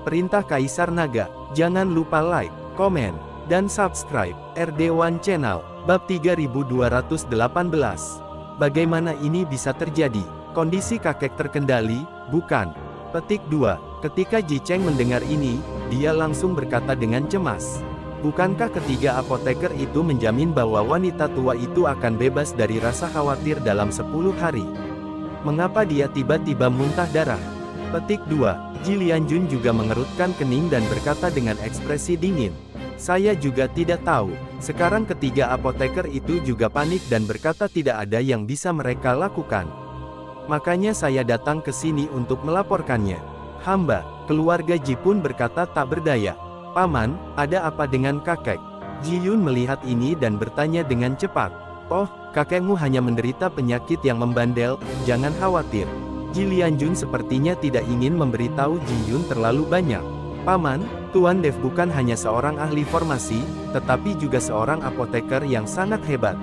Perintah Kaisar Naga. Jangan lupa like, komen, dan subscribe RD1 Channel. Bab 3218. Bagaimana ini bisa terjadi? Kondisi kakek terkendali, bukan? Petik 2. Ketika Ji Cheng mendengar ini, dia langsung berkata dengan cemas. Bukankah ketiga apoteker itu menjamin bahwa wanita tua itu akan bebas dari rasa khawatir dalam 10 hari? Mengapa dia tiba-tiba muntah darah? Petik 2. Ji Lianjun juga mengerutkan kening dan berkata dengan ekspresi dingin. Saya juga tidak tahu. Sekarang ketiga apoteker itu juga panik dan berkata tidak ada yang bisa mereka lakukan. Makanya saya datang ke sini untuk melaporkannya. Hamba, keluarga Ji pun berkata tak berdaya. Paman, ada apa dengan kakek? Ji Yun melihat ini dan bertanya dengan cepat. Oh, kakekmu hanya menderita penyakit yang membandel, jangan khawatir. Ji Lianjun sepertinya tidak ingin memberitahu Ji Yun terlalu banyak. Paman, Tuan Dev bukan hanya seorang ahli formasi, tetapi juga seorang apoteker yang sangat hebat.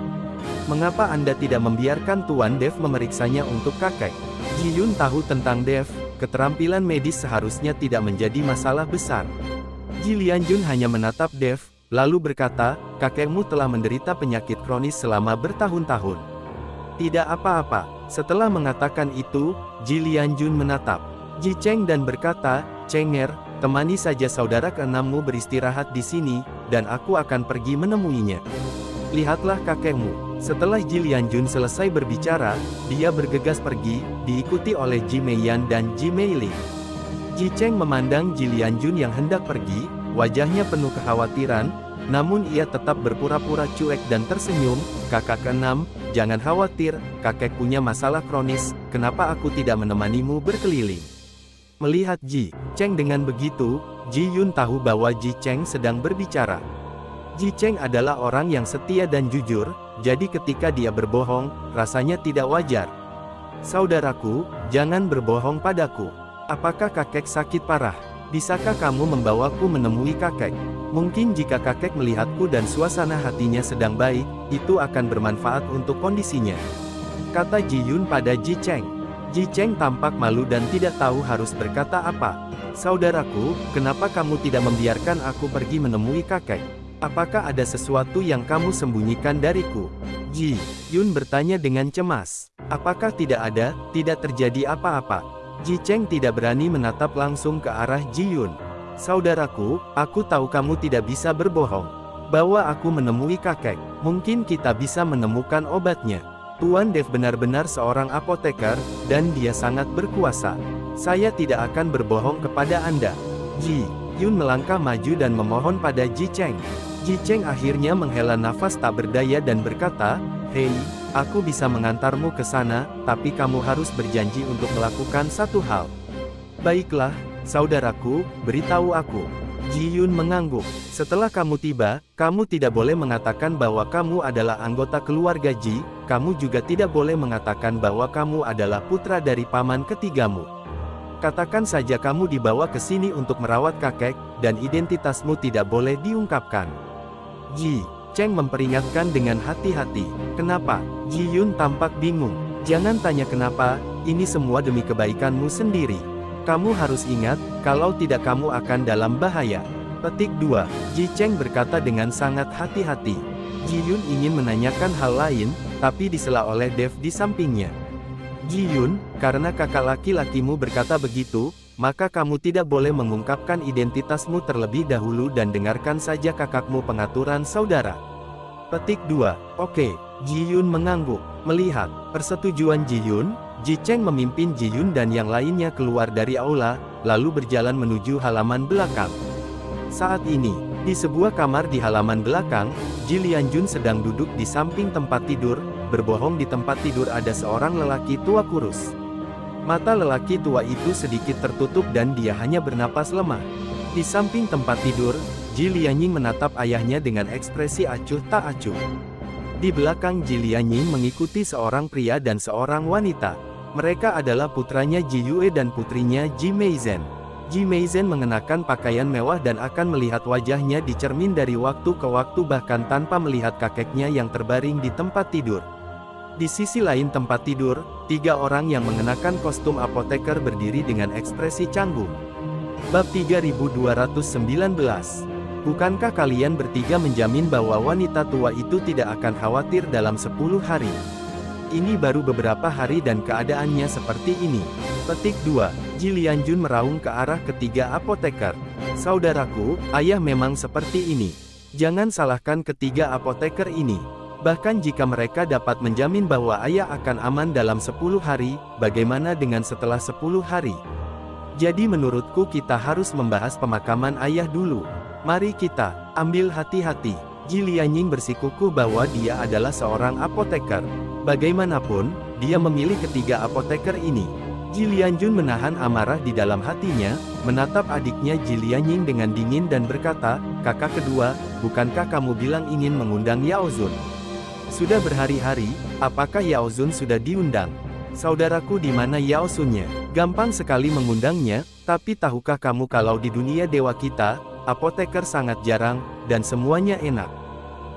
Mengapa Anda tidak membiarkan Tuan Dev memeriksanya untuk kakek? Ji Yun tahu tentang Dev, keterampilan medis seharusnya tidak menjadi masalah besar. Ji Lianjun hanya menatap Dev, lalu berkata, kakekmu telah menderita penyakit kronis selama bertahun-tahun. Tidak apa-apa. Setelah mengatakan itu, Ji Lianjun menatap Ji Cheng dan berkata, Cenger, temani saja saudara keenammu beristirahat di sini, dan aku akan pergi menemuinya. Lihatlah kakekmu. Setelah Ji Lianjun selesai berbicara, dia bergegas pergi, diikuti oleh Ji Meiyan dan Ji Meili. Ji Cheng memandang Ji Lianjun yang hendak pergi, wajahnya penuh kekhawatiran, namun ia tetap berpura-pura cuek dan tersenyum. Kakak keenam, jangan khawatir, kakek punya masalah kronis, kenapa aku tidak menemanimu berkeliling? Melihat Ji Cheng dengan begitu, Ji Yun tahu bahwa Ji Cheng sedang berbicara. Ji Cheng adalah orang yang setia dan jujur, jadi ketika dia berbohong, rasanya tidak wajar. Saudaraku, jangan berbohong padaku. Apakah kakek sakit parah? Bisakah kamu membawaku menemui kakek? Mungkin jika kakek melihatku dan suasana hatinya sedang baik, itu akan bermanfaat untuk kondisinya. Kata Ji Yun pada Ji Cheng. Ji Cheng tampak malu dan tidak tahu harus berkata apa. Saudaraku, kenapa kamu tidak membiarkan aku pergi menemui kakek? Apakah ada sesuatu yang kamu sembunyikan dariku? Ji Yun bertanya dengan cemas. Apakah tidak ada, tidak terjadi apa-apa? Ji Cheng tidak berani menatap langsung ke arah Ji Yun. Saudaraku, aku tahu kamu tidak bisa berbohong. Bawa aku menemui kakek, mungkin kita bisa menemukan obatnya. Tuan Dev benar-benar seorang apoteker, dan dia sangat berkuasa. Saya tidak akan berbohong kepada Anda. Ji Yun melangkah maju dan memohon pada Ji Cheng. Ji Cheng akhirnya menghela nafas tak berdaya dan berkata, Hei, aku bisa mengantarmu ke sana, tapi kamu harus berjanji untuk melakukan satu hal. Baiklah, saudaraku, beritahu aku. Ji Yun mengangguk. Setelah kamu tiba, kamu tidak boleh mengatakan bahwa kamu adalah anggota keluarga Ji, kamu juga tidak boleh mengatakan bahwa kamu adalah putra dari paman ketigamu. Katakan saja kamu dibawa ke sini untuk merawat kakek, dan identitasmu tidak boleh diungkapkan. Ji Cheng memperingatkan dengan hati-hati. Kenapa? Ji Yun tampak bingung. Jangan tanya kenapa, ini semua demi kebaikanmu sendiri. Kamu harus ingat, kalau tidak kamu akan dalam bahaya. Petik 2. Ji Cheng berkata dengan sangat hati-hati. Ji Yun ingin menanyakan hal lain, tapi disela oleh Dev di sampingnya. Ji Yun, karena kakak laki-lakimu berkata begitu, maka kamu tidak boleh mengungkapkan identitasmu terlebih dahulu dan dengarkan saja kakakmu pengaturan saudara. Petik 2. Oke. Ji Yun mengangguk. Melihat persetujuan Ji Yun, Ji Cheng memimpin Ji Yun dan yang lainnya keluar dari aula, lalu berjalan menuju halaman belakang. Saat ini, di sebuah kamar di halaman belakang, Ji Lianjun sedang duduk di samping tempat tidur, berbohong di tempat tidur ada seorang lelaki tua kurus. Mata lelaki tua itu sedikit tertutup dan dia hanya bernapas lemah. Di samping tempat tidur, Ji Lianying menatap ayahnya dengan ekspresi acuh tak acuh. Di belakang Ji Lianying mengikuti seorang pria dan seorang wanita. Mereka adalah putranya Ji Yue dan putrinya Ji Meizhen. Ji Meizhen mengenakan pakaian mewah dan akan melihat wajahnya di cermin dari waktu ke waktu bahkan tanpa melihat kakeknya yang terbaring di tempat tidur. Di sisi lain tempat tidur, 3 orang yang mengenakan kostum apoteker berdiri dengan ekspresi canggung. Bab 3219. Bukankah kalian bertiga menjamin bahwa wanita tua itu tidak akan khawatir dalam 10 hari? Ini baru beberapa hari dan keadaannya seperti ini. Petik 2. Ji Lianjun meraung ke arah ketiga apoteker. Saudaraku, ayah memang seperti ini. Jangan salahkan ketiga apoteker ini. Bahkan jika mereka dapat menjamin bahwa ayah akan aman dalam 10 hari, bagaimana dengan setelah 10 hari? Jadi menurutku kita harus membahas pemakaman ayah dulu. Mari kita ambil hati-hati. Ji Lianying bersikukuh bahwa dia adalah seorang apoteker. Bagaimanapun, dia memilih ketiga apoteker ini. Ji Lianjun menahan amarah di dalam hatinya, menatap adiknya Ji Lianying dengan dingin dan berkata, "Kakak kedua, bukankah kamu bilang ingin mengundang Yao Zun? Sudah berhari-hari, apakah Yao Zun sudah diundang? Saudaraku, di mana Yao Zunnya? Gampang sekali mengundangnya, tapi tahukah kamu kalau di dunia dewa kita, apoteker sangat jarang, dan semuanya enak."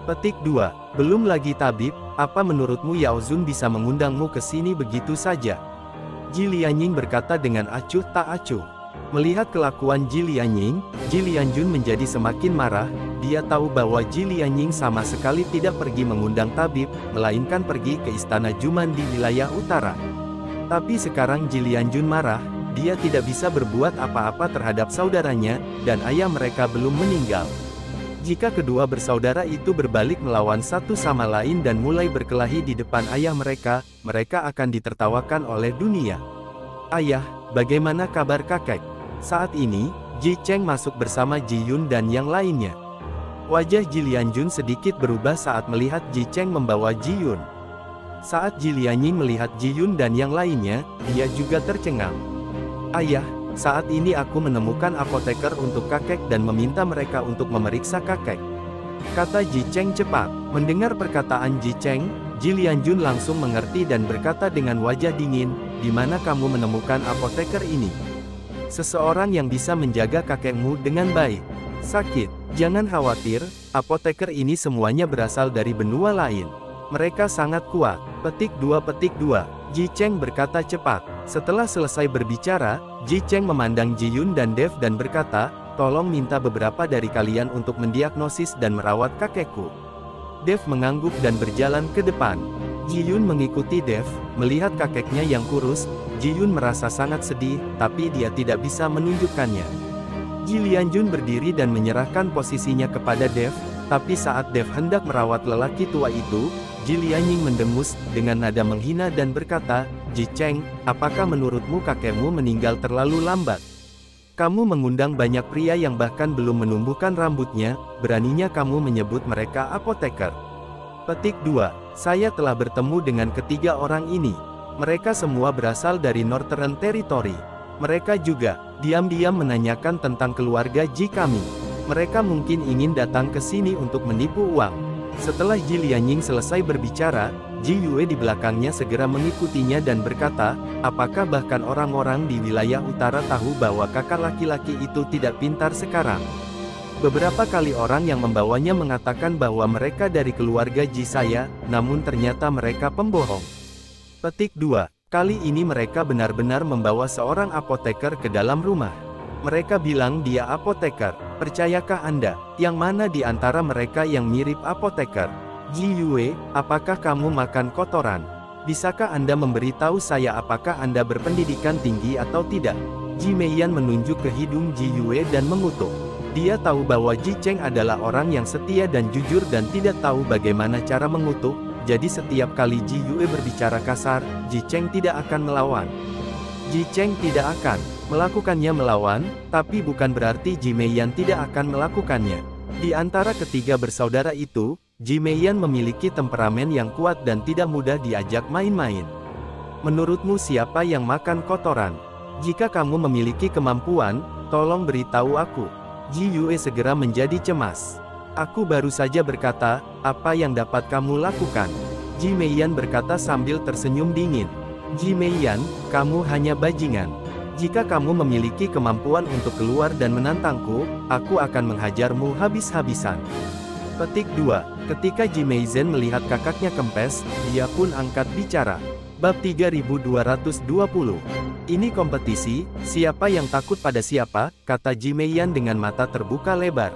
Petik 2. Belum lagi tabib, apa menurutmu Yao Zun bisa mengundangmu ke sini begitu saja? Ji Lianying berkata dengan acuh tak acuh. Melihat kelakuan Ji Lianying, Ji Lianjun menjadi semakin marah. Dia tahu bahwa Ji Lianying sama sekali tidak pergi mengundang tabib, melainkan pergi ke istana Juman di wilayah utara. Tapi sekarang Ji Lianjun marah, dia tidak bisa berbuat apa-apa terhadap saudaranya, dan ayah mereka belum meninggal. Jika kedua bersaudara itu berbalik melawan satu sama lain dan mulai berkelahi di depan ayah mereka, mereka akan ditertawakan oleh dunia. "Ayah, bagaimana kabar kakek?" Saat ini, Ji Cheng masuk bersama Ji Yun dan yang lainnya. Wajah Ji Lianjun sedikit berubah saat melihat Ji Cheng membawa Ji Yun. Saat Ji Lianying melihat Ji Yun dan yang lainnya, dia juga tercengang. "Ayah, saat ini aku menemukan apoteker untuk kakek dan meminta mereka untuk memeriksa kakek," kata Ji Cheng cepat. Mendengar perkataan Ji Cheng, Ji Lianjun langsung mengerti dan berkata dengan wajah dingin, "Di mana kamu menemukan apoteker ini?" "Seseorang yang bisa menjaga kakekmu dengan baik." "Sakit, jangan khawatir, apoteker ini semuanya berasal dari benua lain. Mereka sangat kuat." Petik 2. Ji Cheng berkata cepat. Setelah selesai berbicara, Ji Cheng memandang Ji Yun dan Dev dan berkata, "Tolong minta beberapa dari kalian untuk mendiagnosis dan merawat kakekku." Dev mengangguk dan berjalan ke depan. Ji Yun mengikuti Dev. Melihat kakeknya yang kurus, Ji Yun merasa sangat sedih, tapi dia tidak bisa menunjukkannya. Ji Lianjun berdiri dan menyerahkan posisinya kepada Dev, tapi saat Dev hendak merawat lelaki tua itu, Ji Lianying mendengus, dengan nada menghina dan berkata, "Ji Cheng, apakah menurutmu kakekmu meninggal terlalu lambat? Kamu mengundang banyak pria yang bahkan belum menumbuhkan rambutnya, beraninya kamu menyebut mereka apoteker." Petik 2. Saya telah bertemu dengan ketiga orang ini. Mereka semua berasal dari Northern Territory. Mereka juga, diam-diam menanyakan tentang keluarga Ji kami. Mereka mungkin ingin datang ke sini untuk menipu uang. Setelah Ji Lianying selesai berbicara, Ji Yue di belakangnya segera mengikutinya dan berkata, "Apakah bahkan orang-orang di wilayah utara tahu bahwa kakak laki-laki itu tidak pintar sekarang? Beberapa kali orang yang membawanya mengatakan bahwa mereka dari keluarga Ji saya, namun ternyata mereka pembohong." Petik 2. Kali ini mereka benar-benar membawa seorang apoteker ke dalam rumah. Mereka bilang dia apoteker. Percayakah Anda? Yang mana di antara mereka yang mirip apoteker? Ji Yue, apakah kamu makan kotoran? Bisakah Anda memberitahu saya apakah Anda berpendidikan tinggi atau tidak? Ji Meiyan menunjuk ke hidung Ji Yue dan mengutuk. Dia tahu bahwa Ji Cheng adalah orang yang setia dan jujur dan tidak tahu bagaimana cara mengutuk, jadi setiap kali Ji Yue berbicara kasar, Ji Cheng tidak akan melawan. Ji Cheng tidak akan melakukannya melawan, tapi bukan berarti Ji Meiyan tidak akan melakukannya. Di antara ketiga bersaudara itu, Ji Meiyan memiliki temperamen yang kuat dan tidak mudah diajak main-main. Menurutmu siapa yang makan kotoran? Jika kamu memiliki kemampuan, tolong beritahu aku. Ji Yue segera menjadi cemas. "Aku baru saja berkata, apa yang dapat kamu lakukan?" Ji Meiyan berkata sambil tersenyum dingin. "Ji Meiyan, kamu hanya bajingan. Jika kamu memiliki kemampuan untuk keluar dan menantangku, aku akan menghajarmu habis-habisan." Petik 2. Ketika Ji Meizhen melihat kakaknya kempes, dia pun angkat bicara. Bab 3220. Ini kompetisi, siapa yang takut pada siapa, kata Ji Meiyan dengan mata terbuka lebar.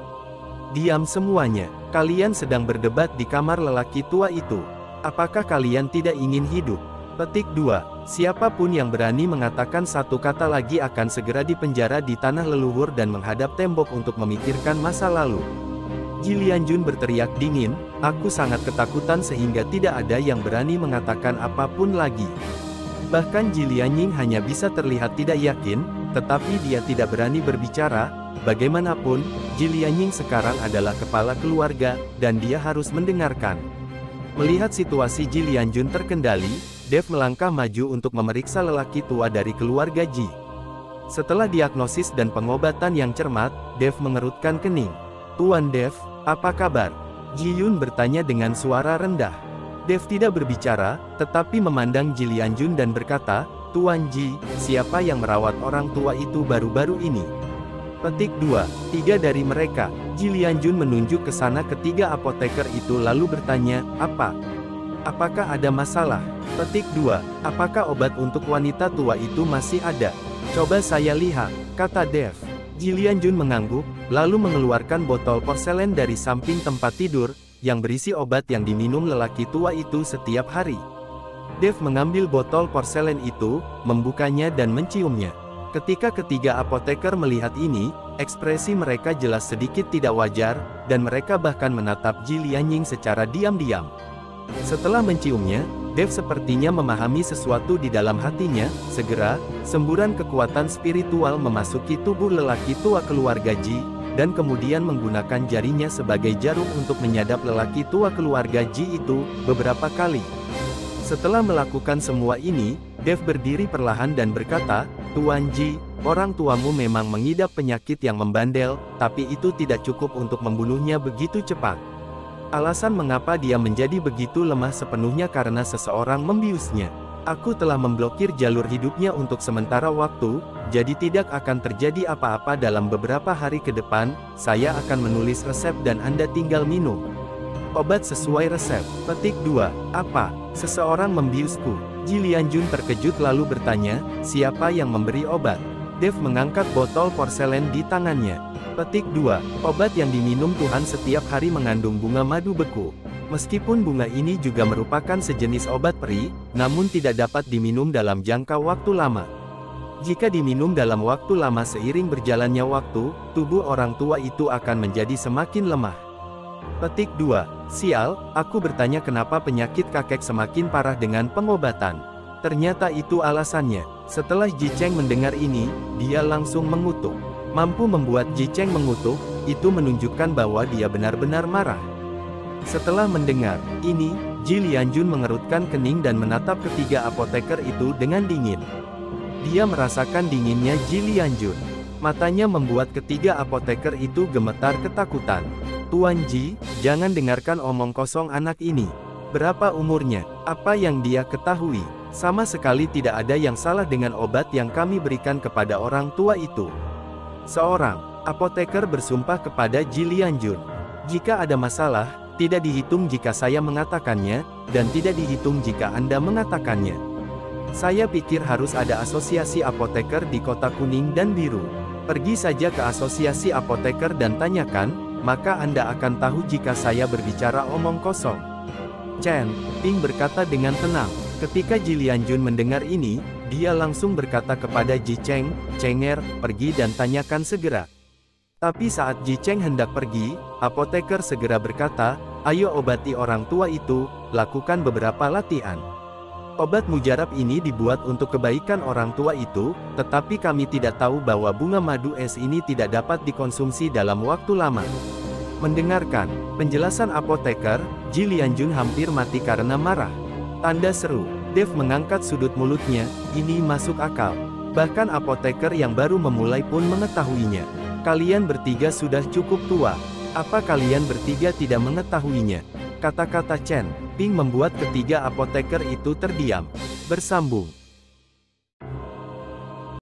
Diam semuanya, kalian sedang berdebat di kamar lelaki tua itu. Apakah kalian tidak ingin hidup? Petik 2. Siapapun yang berani mengatakan satu kata lagi akan segera dipenjara di tanah leluhur dan menghadap tembok untuk memikirkan masa lalu. Ji Lianjun berteriak dingin, aku sangat ketakutan sehingga tidak ada yang berani mengatakan apapun lagi. Bahkan Ji Lianying hanya bisa terlihat tidak yakin, tetapi dia tidak berani berbicara. Bagaimanapun, Ji Lianying sekarang adalah kepala keluarga, dan dia harus mendengarkan. Melihat situasi Ji Lianjun terkendali, Dev melangkah maju untuk memeriksa lelaki tua dari keluarga Ji. Setelah diagnosis dan pengobatan yang cermat, Dev mengerutkan kening. Tuan Dev, apa kabar? Ji Yun bertanya dengan suara rendah. Dev tidak berbicara, tetapi memandang Ji Lianjun dan berkata, Tuan Ji, siapa yang merawat orang tua itu baru-baru ini? Petik 2. 3 dari mereka. Ji Lianjun menunjuk ke sana ketiga apoteker itu lalu bertanya, apa? Apakah ada masalah? Petik 2. Apakah obat untuk wanita tua itu masih ada? Coba saya lihat, kata Dev. Ji Lianjun mengangguk, lalu mengeluarkan botol porselen dari samping tempat tidur, yang berisi obat yang diminum lelaki tua itu setiap hari. Dev mengambil botol porselen itu, membukanya dan menciumnya. Ketika ketiga apoteker melihat ini, ekspresi mereka jelas sedikit tidak wajar, dan mereka bahkan menatap Ji Lianying secara diam-diam. Setelah menciumnya, Dev sepertinya memahami sesuatu di dalam hatinya. Segera, semburan kekuatan spiritual memasuki tubuh lelaki tua keluarga Ji, dan kemudian menggunakan jarinya sebagai jarum untuk menyadap lelaki tua keluarga Ji itu, beberapa kali. Setelah melakukan semua ini, Dev berdiri perlahan dan berkata, Tuan Ji, orang tuamu memang mengidap penyakit yang membandel, tapi itu tidak cukup untuk membunuhnya begitu cepat. Alasan mengapa dia menjadi begitu lemah sepenuhnya karena seseorang membiusnya. Aku telah memblokir jalur hidupnya untuk sementara waktu, jadi tidak akan terjadi apa-apa dalam beberapa hari ke depan. Saya akan menulis resep dan Anda tinggal minum. Obat sesuai resep. Petik 2. Apa? Seseorang membiusku. Ji Lianjun terkejut lalu bertanya, siapa yang memberi obat? Dev mengangkat botol porselen di tangannya. Petik 2. Obat yang diminum Tuhan setiap hari mengandung bunga madu beku. Meskipun bunga ini juga merupakan sejenis obat peri, namun tidak dapat diminum dalam jangka waktu lama. Jika diminum dalam waktu lama seiring berjalannya waktu, tubuh orang tua itu akan menjadi semakin lemah. Petik 2. Sial, aku bertanya kenapa penyakit kakek semakin parah dengan pengobatan. Ternyata itu alasannya. Setelah Ji Cheng mendengar ini, dia langsung mengutuk. Mampu membuat Ji Cheng mengutuk, itu menunjukkan bahwa dia benar-benar marah. Setelah mendengar ini, Ji Lianjun mengerutkan kening dan menatap ketiga apoteker itu dengan dingin. Dia merasakan dinginnya Ji Lianjun. Matanya membuat ketiga apoteker itu gemetar ketakutan. Tuan Ji, jangan dengarkan omong kosong anak ini. Berapa umurnya? Apa yang dia ketahui? Sama sekali tidak ada yang salah dengan obat yang kami berikan kepada orang tua itu. Seorang apoteker bersumpah kepada Ji Lianjun. Jika ada masalah, tidak dihitung jika saya mengatakannya, dan tidak dihitung jika Anda mengatakannya. Saya pikir harus ada asosiasi apoteker di kota kuning dan biru. Pergi saja ke asosiasi apoteker dan tanyakan, maka Anda akan tahu jika saya berbicara omong kosong. Chen Ping berkata dengan tenang. Ketika Ji Lianjun mendengar ini, dia langsung berkata kepada Ji Cheng, Cenger, pergi dan tanyakan segera. Tapi saat Ji Cheng hendak pergi, apoteker segera berkata, ayo obati orang tua itu, lakukan beberapa latihan. Obat mujarab ini dibuat untuk kebaikan orang tua itu, tetapi kami tidak tahu bahwa bunga madu es ini tidak dapat dikonsumsi dalam waktu lama. Mendengarkan penjelasan apoteker, Ji Lianjun hampir mati karena marah. Tanda seru. Dev mengangkat sudut mulutnya, ini masuk akal. Bahkan apoteker yang baru memulai pun mengetahuinya. Kalian bertiga sudah cukup tua. Apa kalian bertiga tidak mengetahuinya? Kata-kata Chen Ping membuat ketiga apoteker itu terdiam. Bersambung.